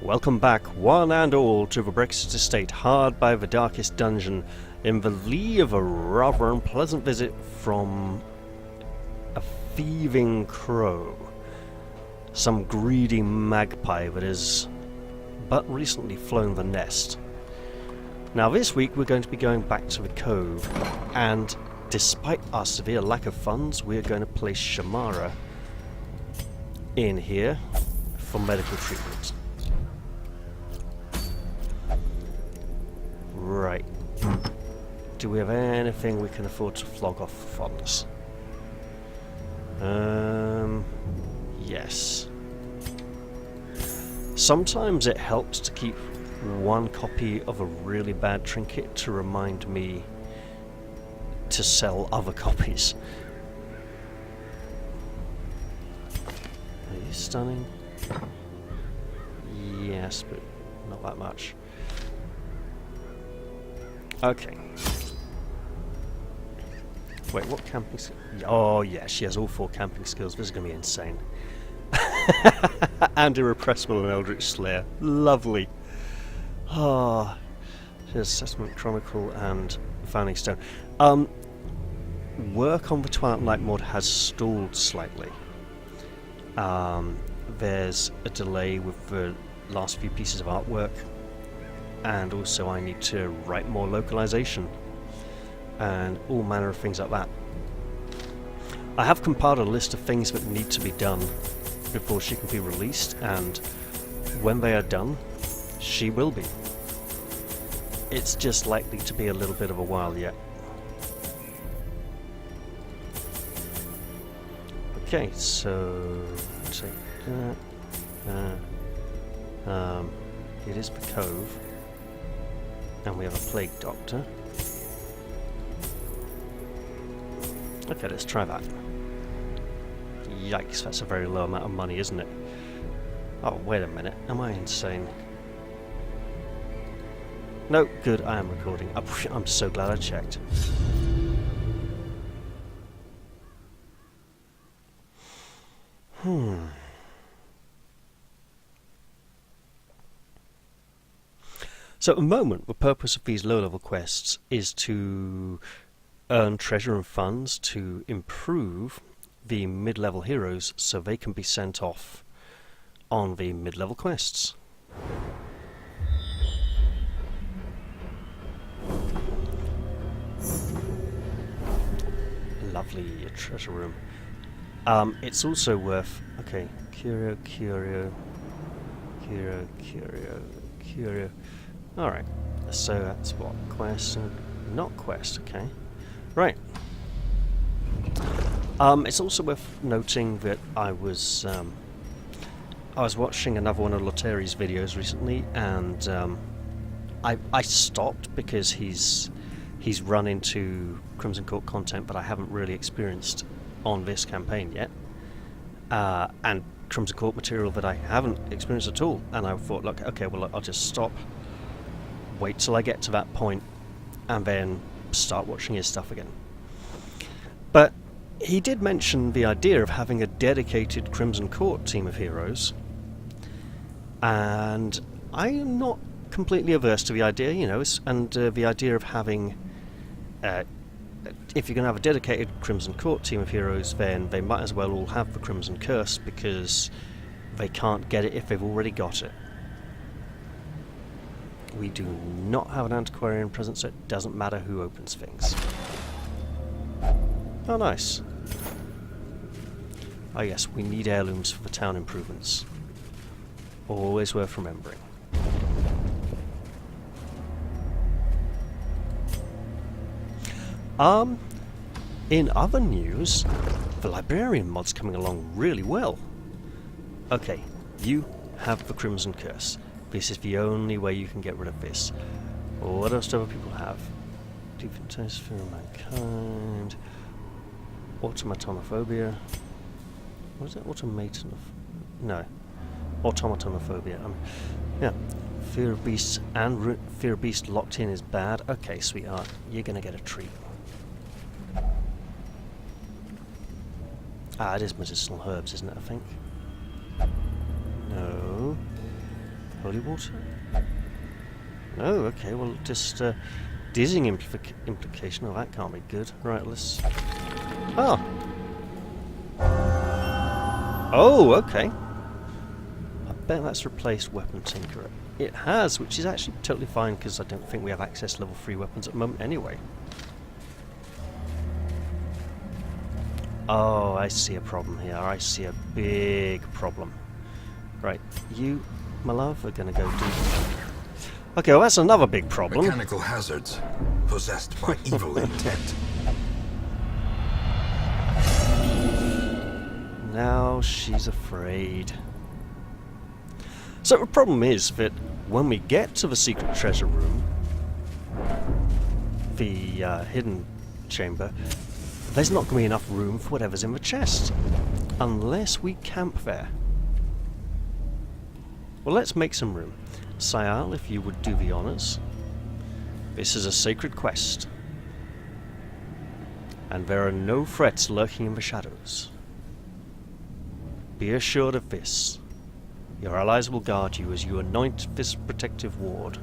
Welcome back, one and all, to the Brexit Estate, hard by the darkest dungeon, in the lee of a rather unpleasant visit from a thieving crow. Some greedy magpie that has but recently flown the nest. Now this week we're going to be going back to the cove, and despite our severe lack of funds, we're going to place Shamara in here for medical treatment. Right. Do we have anything we can afford to flog off funds? Yes. Sometimes it helps to keep one copy of a really bad trinket to remind me to sell other copies. Are you stunning? Yes, but not that much. Okay. Wait, what camping skills? Oh yeah, she has all 4 camping skills. This is going to be insane. And Irrepressible and Eldritch Slayer. Lovely. Ah, she has Assessment Chronicle and Founding Stone. Work on the Twilight Light mod has stalled slightly. There's a delay with the last few pieces of artwork. And also I need to write more localization and all manner of things like that. I have compiled a list of things that need to be done before she can be released, and when they are done, she will be. It's just likely to be a little bit of a while yet. Okay, so take that. It is the cove. And we have a plague doctor. Okay, let's try that. Yikes, that's a very low amount of money, isn't it? Oh, wait a minute. Am I insane? No, good, I am recording. I'm so glad I checked. So at the moment, the purpose of these low-level quests is to earn treasure and funds to improve the mid-level heroes so they can be sent off on the mid-level quests. Lovely treasure room. It's also worth... Okay, curio. Alright, so that's what? Quest and... not quest, okay. Right. It's also worth noting that I was watching another one of Loteri's videos recently, and I stopped because he's run into Crimson Court content that I haven't really experienced on this campaign yet. And Crimson Court material that I haven't experienced at all. And I thought, look, okay, well, I'll just stop. Wait till I get to that point, and then start watching his stuff again. But he did mention the idea of having a dedicated Crimson Court team of heroes, and I am not completely averse to the idea, you know, and the idea of having, if you're going to have a dedicated Crimson Court team of heroes, then they might as well all have the Crimson Curse, because they can't get it if they've already got it. We do not have an antiquarian present, so it doesn't matter who opens things. Oh, nice. Oh yes, we need heirlooms for the town improvements. Always worth remembering. In other news, the librarian mod's coming along really well. Okay, you have the Crimson Curse. This is the only way you can get rid of this. What else do other people have? Defense for mankind. Automatonophobia. What is it? No. Automatonophobia. Yeah. Fear of beasts and fear of beast locked in is bad. Okay, sweetheart. You're gonna get a treat. Ah, it is medicinal herbs, isn't it, I think? No. Holy water? No, okay, well, just dizzying implication. Oh, that can't be good. Right, let's... Oh! Oh, okay. I bet that's replaced Weapon Tinkerer. It has, which is actually totally fine, because I don't think we have access to level 3 weapons at the moment anyway. Oh, I see a problem here. I see a big problem. Right, you, my love, are going to go do... Okay, well, that's another big problem. Mechanical hazards, possessed by evil intent. Now she's afraid. So the problem is that when we get to the secret treasure room, the hidden chamber, there's not going to be enough room for whatever's in the chest. Unless we camp there. Well, let's make some room. Sayal, if you would do the honors. This is a sacred quest. And there are no threats lurking in the shadows. Be assured of this. Your allies will guard you as you anoint this protective ward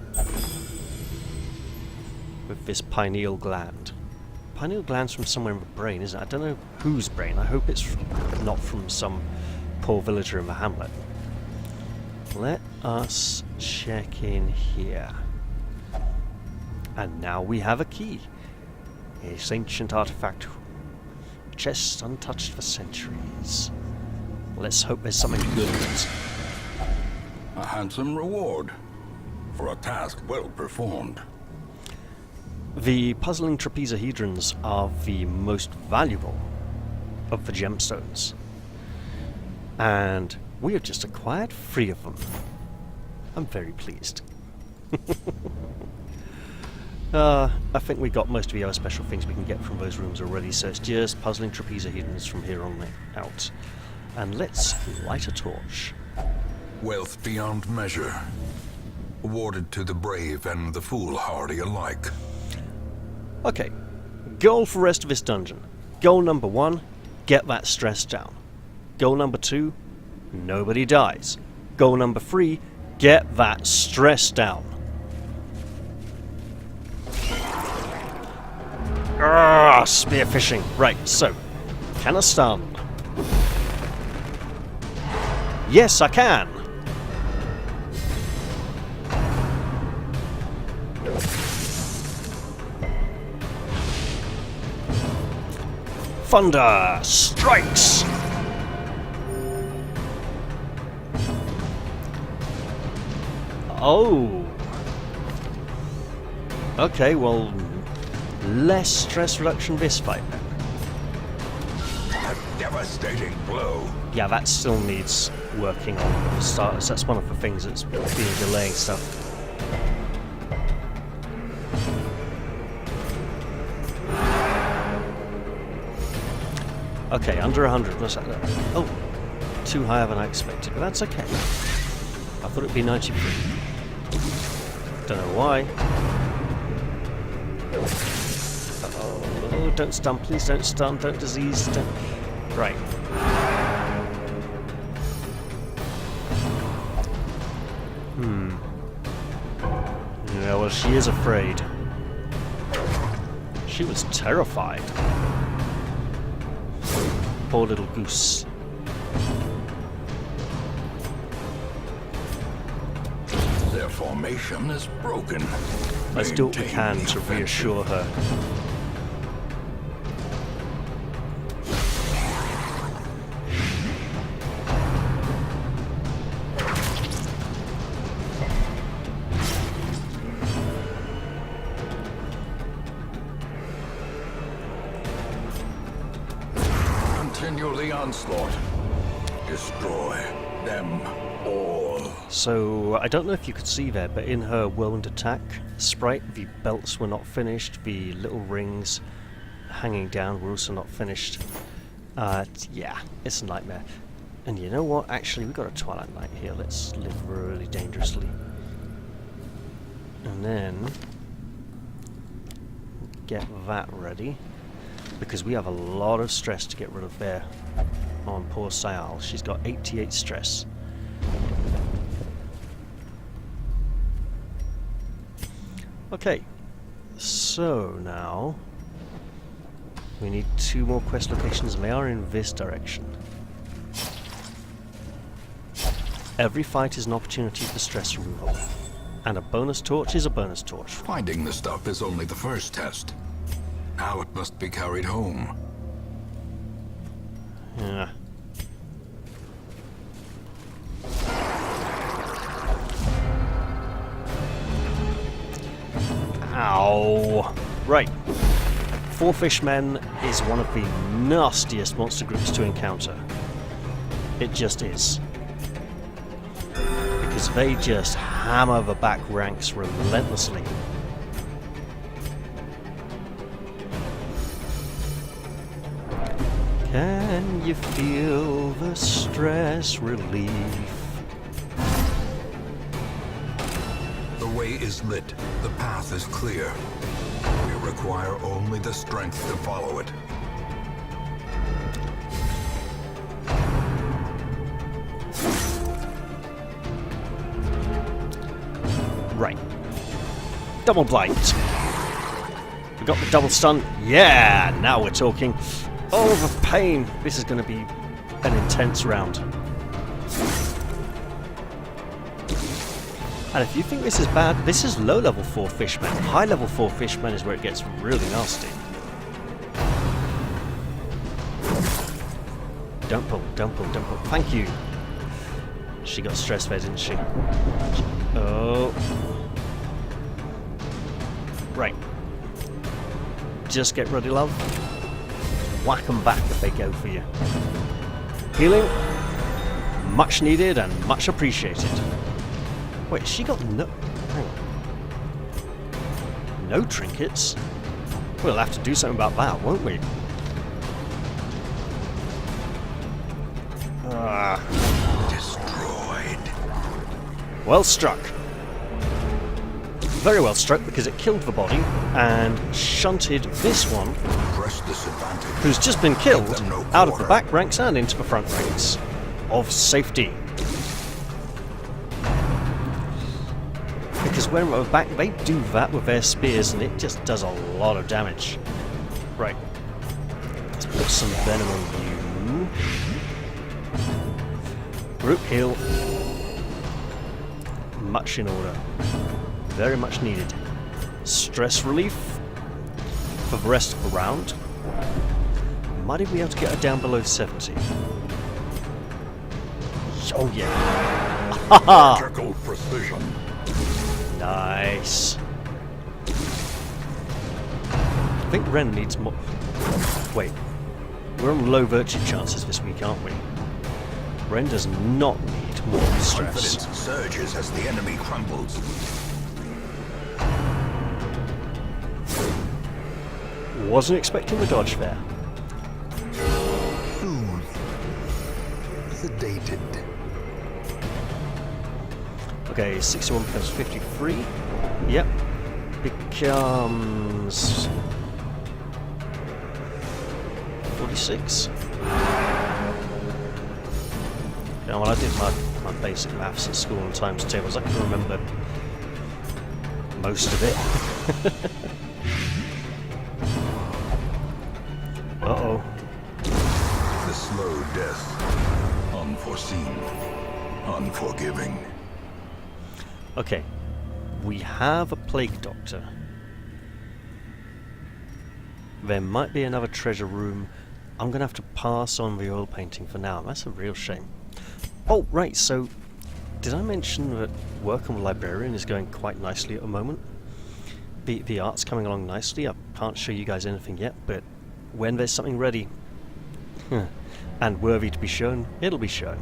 with this pineal gland. Pineal gland's from somewhere in the brain, isn't it? I don't know whose brain. I hope it's not from some poor villager in the hamlet. Let us check in here. And now we have a key. This ancient artifact. Chest untouched for centuries. Let's hope there's something good in it. A handsome reward for a task well performed. The puzzling trapezohedrons are the most valuable of the gemstones. And we have just acquired 3 of them. I'm very pleased. I think we got most of the other special things we can get from those rooms already, so it's just puzzling trapezohedrons from here on out. And let's light a torch. Wealth beyond measure, awarded to the brave and the foolhardy alike. Okay, goal for the rest of this dungeon. Goal number 1, get that stress down. Goal number 2, nobody dies. Goal number 3, get that stress down. Spearfishing. Right, so, can I stun? Yes, I can! Thunder strikes! Oh! Okay, well, less stress reduction this fight then. A devastating blow. Yeah, that still needs working on for starters. That's one of the things that's been delaying stuff. Okay, under 100. What's that? Oh, too higher than I expected, but that's okay. I thought it'd be 93. Don't know why. Oh, don't stun, please don't stun, don't disease, don't... Right. Yeah, well, she is afraid. She was terrified. Poor little goose. Their formation is broken. Let's do what we can to reassure her. Continue the onslaught. Destroy them all. So, I don't know if you could see there, but in her whirlwind attack sprite, the belts were not finished, the little rings hanging down were also not finished. Yeah, it's a nightmare. And you know what? Actually, we've got a Twilight Knight here. Let's live really dangerously. And then get that ready, because we have a lot of stress to get rid of there on poor Sayal. She's got 88 stress. Okay, so now we need 2 more quest locations, and they are in this direction. Every fight is an opportunity for stress removal, and a bonus torch is a bonus torch. Finding the stuff is only the first test. Now it must be carried home. Yeah. Ow. Right. 4 fishmen is one of the nastiest monster groups to encounter. It just is. Because they just hammer the back ranks relentlessly. Can you feel the stress relief? The way is lit. The path is clear. We require only the strength to follow it. Right. Double blight. We got the double stun. Yeah, now we're talking. Oh, the pain. This is going to be an intense round. And if you think this is bad, this is low level 4 fishmen. High level 4 fishmen is where it gets really nasty. Don't pull, don't pull, don't pull. Thank you. She got stressed there, didn't she? Oh. Right. Just get ready, love. Whack them back if they go for you. Healing. Much needed and much appreciated. Wait, she got no... Hang on. No trinkets? We'll have to do something about that, won't we? Destroyed. Well struck. Very well struck, because it killed the body and shunted this one, Press this advantage. who's just been killed, Give them no out of the quarter. back ranks and into the front ranks of safety. Because when we're back, they do that with their spears, and it just does a lot of damage. Right. Let's put some venom on you. Group heal. Much in order. Very much needed. Stress relief for the rest of the round. Might even be able to get her down below 70. Oh yeah. Haha! Surgical precision. Nice. I think Ren needs more... Wait. We're on low virtue chances this week, aren't we? Ren does not need more stress. Confidence surges as the enemy crumbles. Wasn't expecting the dodge there. Soothed. Sedated. Okay, 61 becomes 53. Yep. Becomes 46. Yeah, well, I did my basic maths at school and times tables. I can remember most of it. Uh-oh. The slow death. Unforeseen. Unforgiving. Okay. We have a plague doctor. There might be another treasure room. I'm going to have to pass on the oil painting for now. That's a real shame. Oh, right, so did I mention that work on the librarian is going quite nicely at the moment? The art's coming along nicely. I can't show you guys anything yet, but when there's something ready and worthy to be shown, it'll be shown.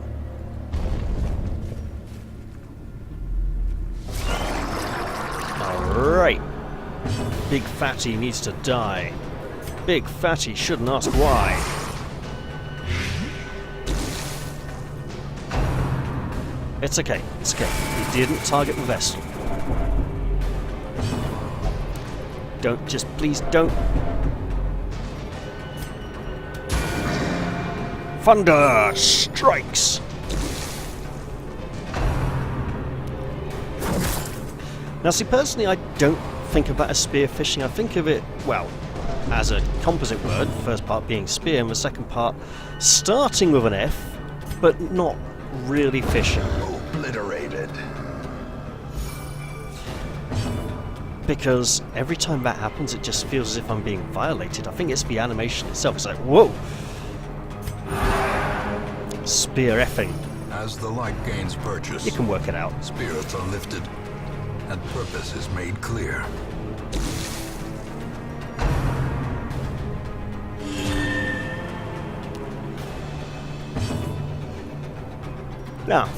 Alright. Big Fatty needs to die. Big Fatty shouldn't ask why. It's okay, it's okay. He didn't target the vessel. Don't, just please don't. Thunder strikes! Now see, personally I don't think of that as spearfishing. I think of it, well, as a composite word, the first part being spear and the second part starting with an F, but not really fishing. Obliterated. Because every time that happens, it just feels as if I'm being violated. I think it's the animation itself. It's like, whoa! Spear effing. As the light gains purchase, You can work it out. spirits are lifted, and purpose is made clear. Now,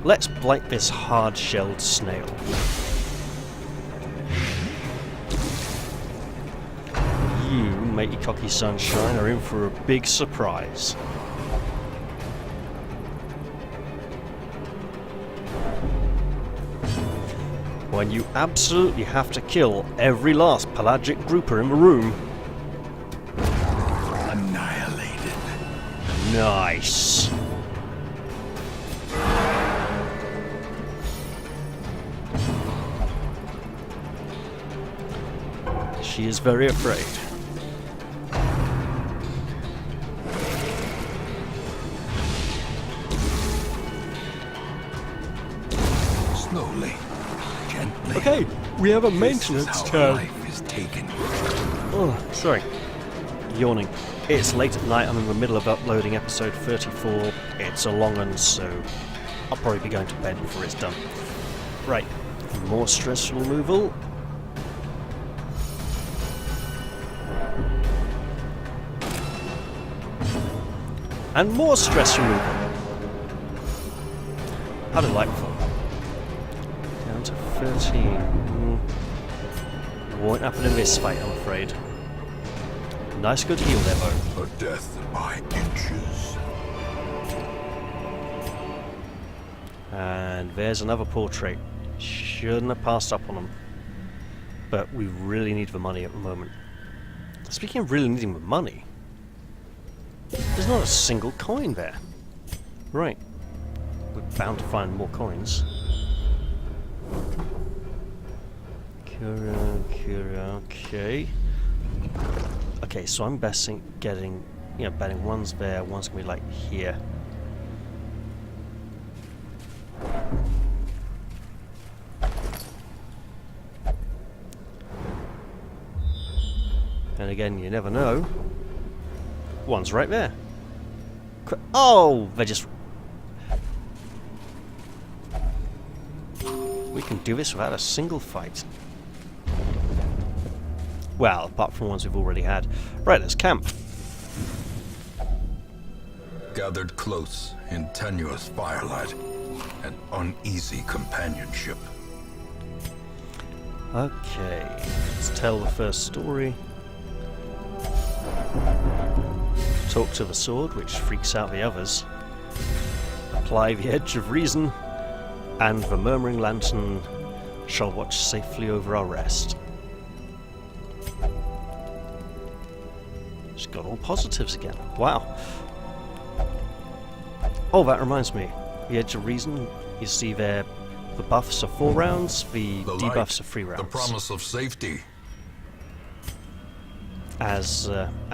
let's blight this hard-shelled snail. You, matey cocky sunshine, are in for a big surprise. When you absolutely have to kill every last pelagic grouper in the room. Annihilated. Nice. She is very afraid. Slowly, gently. Okay, we have a This is maintenance how turn. life is taken. Oh, sorry. Yawning. It's late at night. I'm in the middle of uploading episode 34. It's a long one, so I'll probably be going to bed before it's done. Right. More stress removal. And more stress removal. How delightful. Down to 13. Won't happen in this fight, I'm afraid. Nice good heal there, Bo. A death by inches. And there's another portrait. Shouldn't have passed up on them. But we really need the money at the moment. Speaking of really needing the money, there's not a single coin there. Right. We're bound to find more coins. Cura, okay. Okay, so I'm betting betting one's there, one's gonna be like here. And again, you never know. One's right there. Oh, they just... We can do this without a single fight. Well, apart from ones we've already had. Right, let's camp. Gathered close in tenuous firelight and uneasy companionship. Okay, let's tell the first story. Talk to the sword, which freaks out the others. Apply the edge of reason, and the murmuring lantern shall watch safely over our rest. Just got all positives again. Wow. Oh, that reminds me. The edge of reason, you see there, the buffs are 4 rounds, the debuffs light, are 3 rounds. The promise of safety. As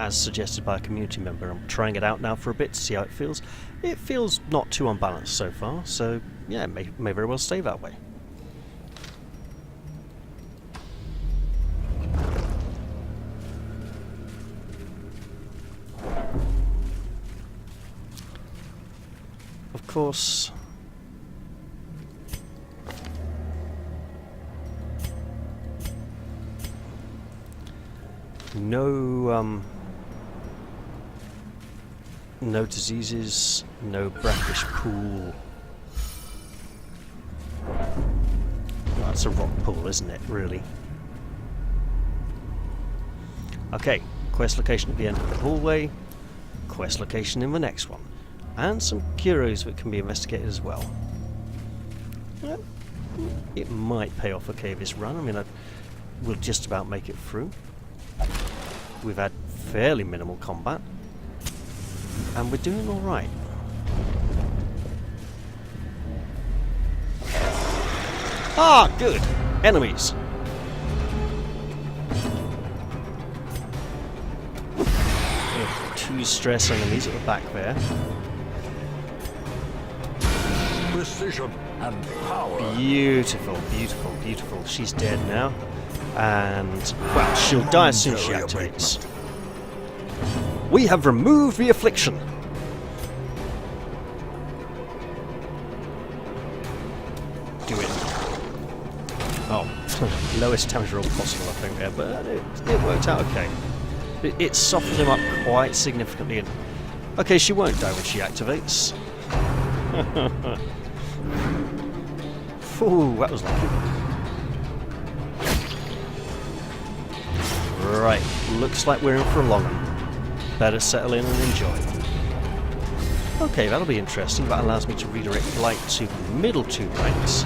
suggested by a community member. I'm trying it out now for a bit to see how it feels. It feels not too unbalanced so far, so yeah, it may very well stay that way. Of course, no diseases, no brackish pool. That's a rock pool, isn't it, really? Okay, quest location at the end of the hallway, quest location in the next one, and some curos that can be investigated as well. It might pay off okay this run. I mean, we'll just about make it through. We've had fairly minimal combat, and we're doing all right. Ah, good. Enemies. two stress enemies at the back there. Precision and power. Beautiful, beautiful, beautiful. She's dead now. And, well, she'll die as soon as she activates. We have removed the affliction. Do it. Oh, lowest damage roll possible, I think, there, but it worked out okay. It softened him up quite significantly. And okay, she won't die when she activates. Ooh, that was lucky. Right, looks like we're in for a long one. Better settle in and enjoy. Okay, that'll be interesting. That allows me to redirect light to the middle two ranks.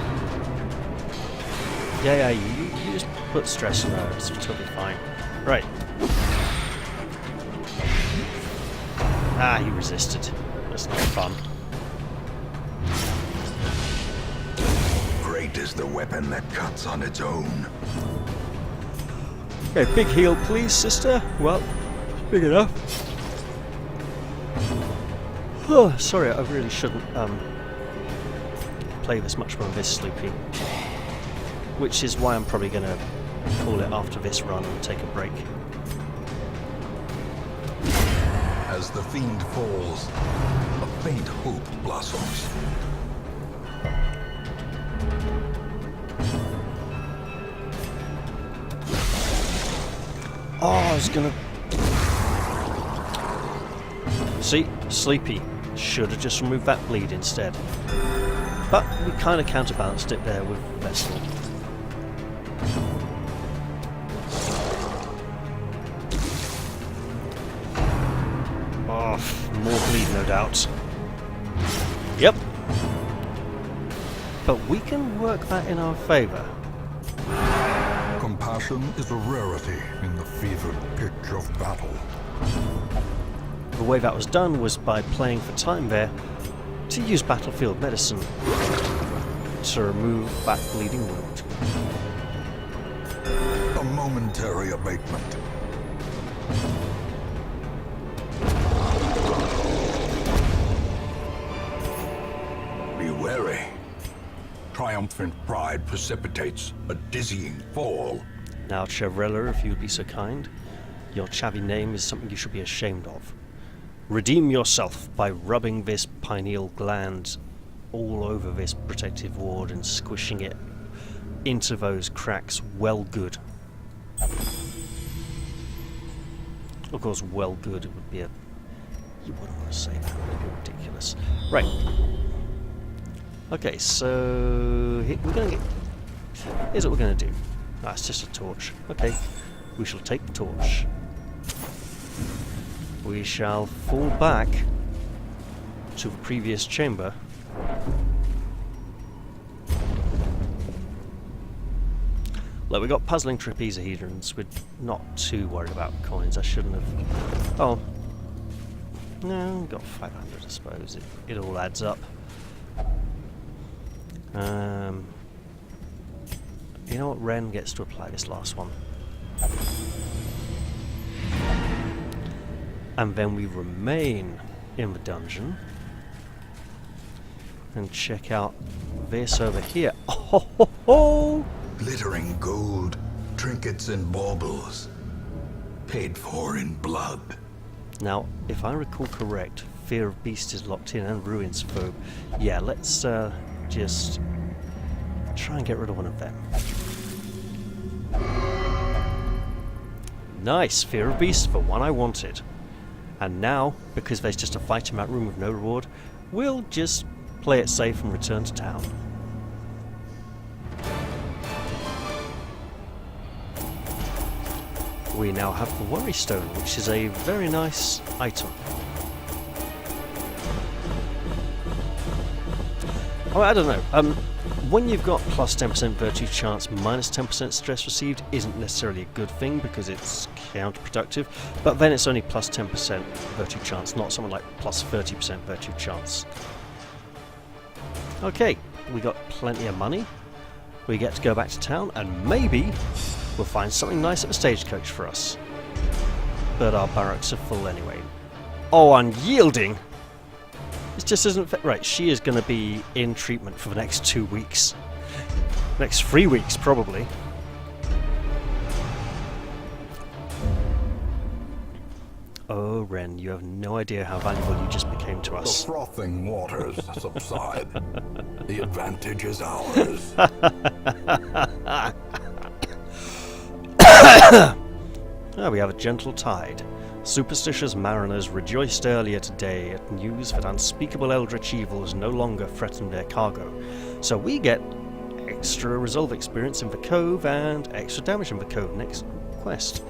Yeah, you just put stress on her, it's totally fine. Right. Ah, he resisted. That's not fun. Great is the weapon that cuts on its own. Okay, big heal please, sister. Well, big enough. Oh, sorry, I really shouldn't play this much more on this Sloopy. Which is why I'm probably going to call it after this run and take a break. As the fiend falls, a faint hope blossoms. Oh, I was gonna... See? Sleepy. Should have just removed that bleed instead. But we kind of counterbalanced it there with Vessel. Oh, more bleed, no doubt. Yep. But we can work that in our favour. Compassion is a rarity in the fevered pitch of battle. The way that was done was by playing for time there to use battlefield medicine to remove that bleeding wound. A momentary abatement. Be wary. Triumphant pride precipitates a dizzying fall. Now, Chevrella, if you'd be so kind, your chavvy name is something you should be ashamed of. Redeem yourself by rubbing this pineal gland all over this protective ward and squishing it into those cracks. Well good. Of course, well good, it would be a... You wouldn't want to say that, it would be ridiculous. Right. Okay, so we're going to get... Here's what we're going to do. That's just a torch. Okay, we shall take the torch. We shall fall back to the previous chamber. Look, we got puzzling trapezohedrons. We're not too worried about coins. I shouldn't have... Oh. No, we've got 500, I suppose. It all adds up. You know what? Ren gets to apply this last one. And then we remain in the dungeon and check out this over here. Oh, ho, ho. Glittering gold, trinkets and baubles, paid for in blood. Now, if I recall correct, Fear of Beast is locked in and Ruins Phobe. Yeah, let's just try and get rid of one of them. Nice, Fear of Beast, the one I wanted. And now, because there's just a fight in that room with no reward, we'll just play it safe and return to town. We now have the Worry Stone, which is a very nice item. Oh, I don't know. When you've got plus 10% virtue chance, minus 10% stress received isn't necessarily a good thing because it's counterproductive, but then it's only plus 10% virtue chance, not something like plus 30% virtue chance. Okay, we got plenty of money. We get to go back to town and maybe we'll find something nice at the stagecoach for us. But our barracks are full anyway. Oh, unyielding! This just isn't fit. Right, she is going to be in treatment for the next 2 weeks. Next 3 weeks, probably. Oh, Ren, you have no idea how valuable you just became to The us. frothing waters subside. The advantage is ours. We have a gentle tide. Superstitious mariners rejoiced earlier today at news that unspeakable eldritch evils no longer threaten their cargo. So we get extra resolve experience in the cove and extra damage in the cove next quest.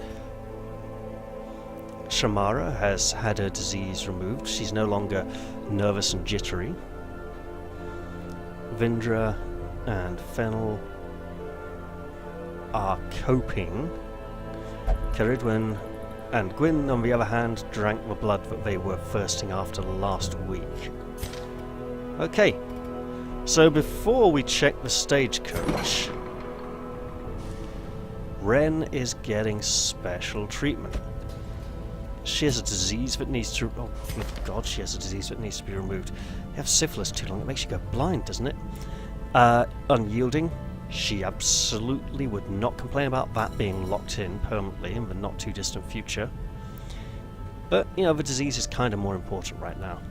Shamara has had her disease removed. She's no longer nervous and jittery. Vindra and Fennel are coping. Caridwen and Gwyn, on the other hand, drank the blood that they were thirsting after last week. Okay, so before we check the stagecoach, Ren is getting special treatment. She has a disease that needs to... Oh, good God, she has a disease that needs to be removed. You have syphilis too long, it makes you go blind, doesn't it? Unyielding. She absolutely would not complain about that being locked in permanently in the not too distant future. But, you know, the disease is kind of more important right now.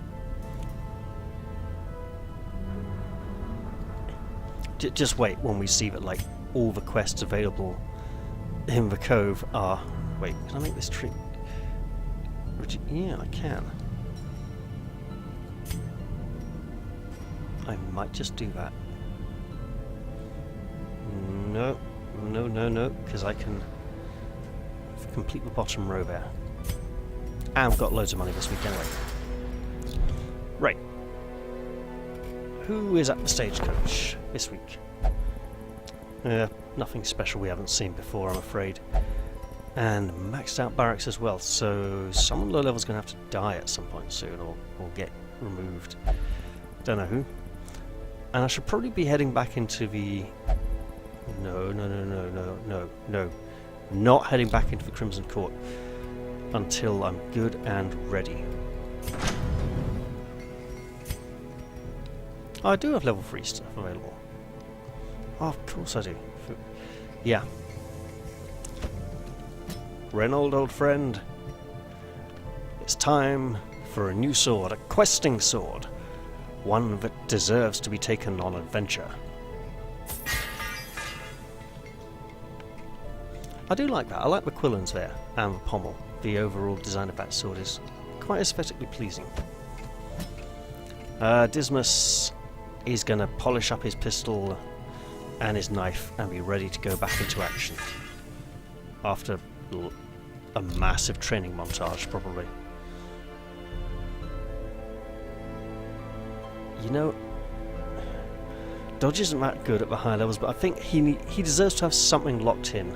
Just wait when we see that, like, all the quests available in the cove are... Wait, can I make this tree... Yeah, I can. I might just do that. No, because I can complete the bottom row there. And I've got loads of money this week anyway. Right. Who is at the stagecoach this week? Nothing special we haven't seen before, I'm afraid. And maxed out barracks as well, so someone low level is going to have to die at some point soon, or get removed. Don't know who. And I should probably be heading back into the... No. Not heading back into the Crimson Court until I'm good and ready. Oh, I do have level 3 stuff available. Oh, of course I do. Yeah. Reynold, old friend. It's time for a new sword, a questing sword. One that deserves to be taken on adventure. I do like that. I like the quillons there and the pommel. The overall design of that sword is quite aesthetically pleasing. Dismas is going to polish up his pistol and his knife and be ready to go back into action. After a massive training montage, probably. You know, Dodge isn't that good at the higher levels, but I think he deserves to have something locked in.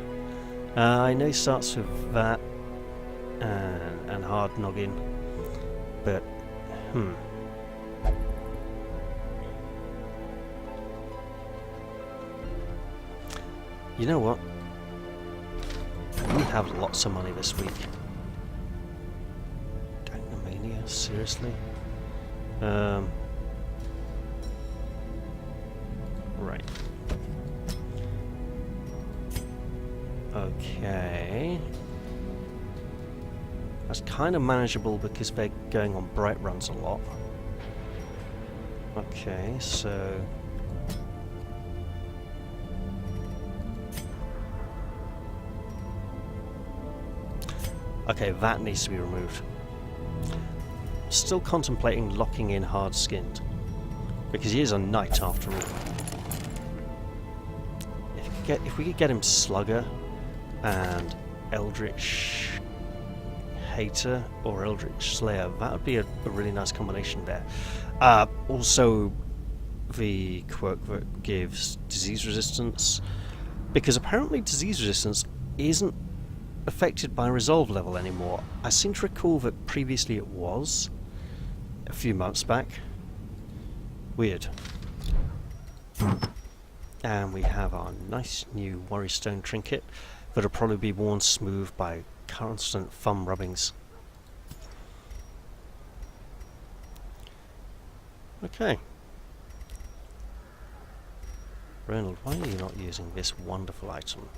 I know he starts with that and hard noggin, but you know what? We have lots of money this week. Dangomania, seriously? Right. Okay. That's kind of manageable because they're going on bright runs a lot. Okay, so... Okay, that needs to be removed. Still contemplating locking in hard-skinned, because he is a knight after all. If we could get him Slugger and Eldritch Hater or Eldritch Slayer, that would be a really nice combination there. Also, the quirk that gives disease resistance, because apparently disease resistance isn't affected by resolve level anymore. I seem to recall that previously it was, a few months back. Weird. And we have our nice new Worrystone trinket that'll probably be worn smooth by constant thumb rubbings. Okay. Ronald, why are you not using this wonderful item?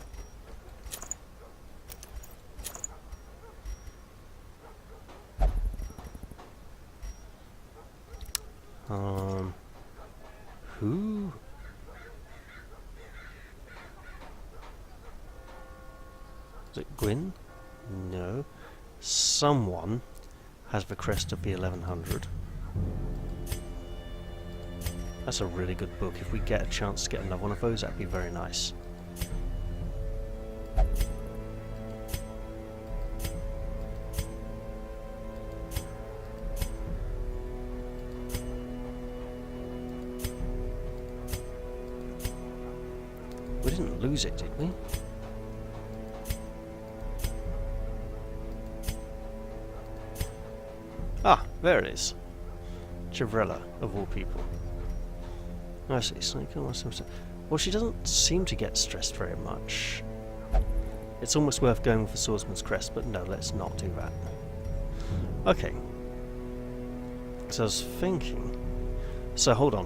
Who? Is it Gwyn? No. Someone has the crest of the 1100. That's a really good book. If we get a chance to get another one of those, that'd be very nice. We didn't lose it, did we? Ah, there it is. Chivrella, of all people. I see. Well, she doesn't seem to get stressed very much. It's almost worth going with the swordsman's crest, but no, let's not do that. Okay. So I was thinking... So hold on.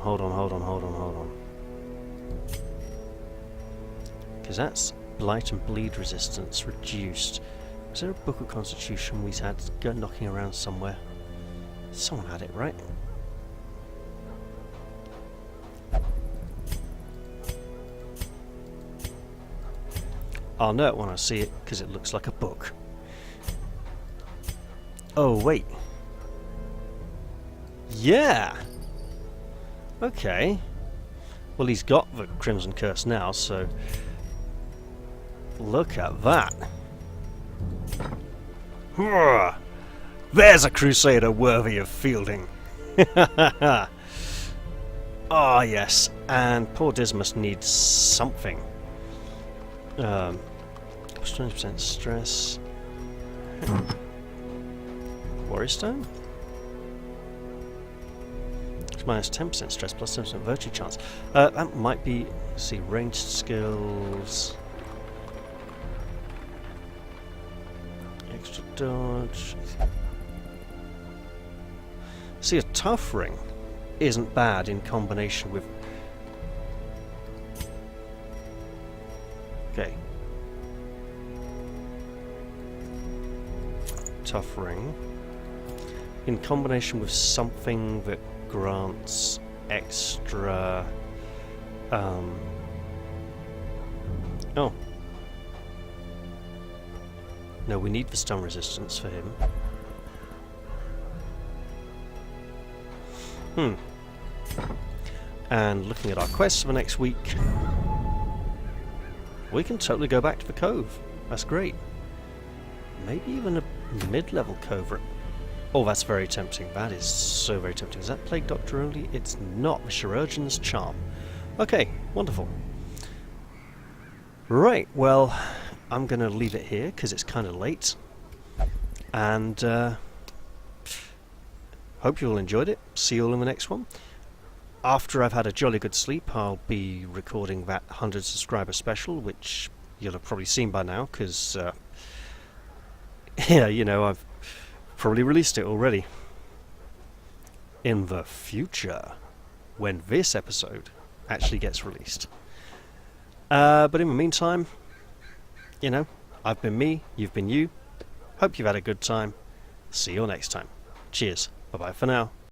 Because that's blight and bleed resistance reduced. Is there a book of constitution we had knocking around somewhere? Someone had it, right? I'll know it when I see it, because it looks like a book. Oh, wait. Yeah! Okay. Well, he's got the Crimson Curse now, so... Look at that! There's a Crusader worthy of fielding! Ah, yes. And poor Dismas needs something. 20% stress. Warrior Stone? It's minus 10% stress plus 10% virtue chance. That might be... Let's see, ranged skills. Extra dodge. See, a tough ring isn't bad in combination with... Okay. Tough ring. In combination with something that grants extra... Oh. No, we need the stun resistance for him. And looking at our quests for next week, we can totally go back to the Cove. That's great. Maybe even a mid-level Cove. Oh, that's very tempting. That is so very tempting. Is that Plague Doctor only? It's not. The Chirurgeon's Charm. Okay, wonderful. Right, well, I'm going to leave it here because it's kind of late. And hope you all enjoyed it. See you all in the next one. After I've had a jolly good sleep, I'll be recording that 100 subscriber special, which you'll have probably seen by now, because, yeah, you know, I've probably released it already. In the future, when this episode actually gets released. But in the meantime, you know, I've been me, you've been you. Hope you've had a good time. See you all next time. Cheers. Bye-bye for now.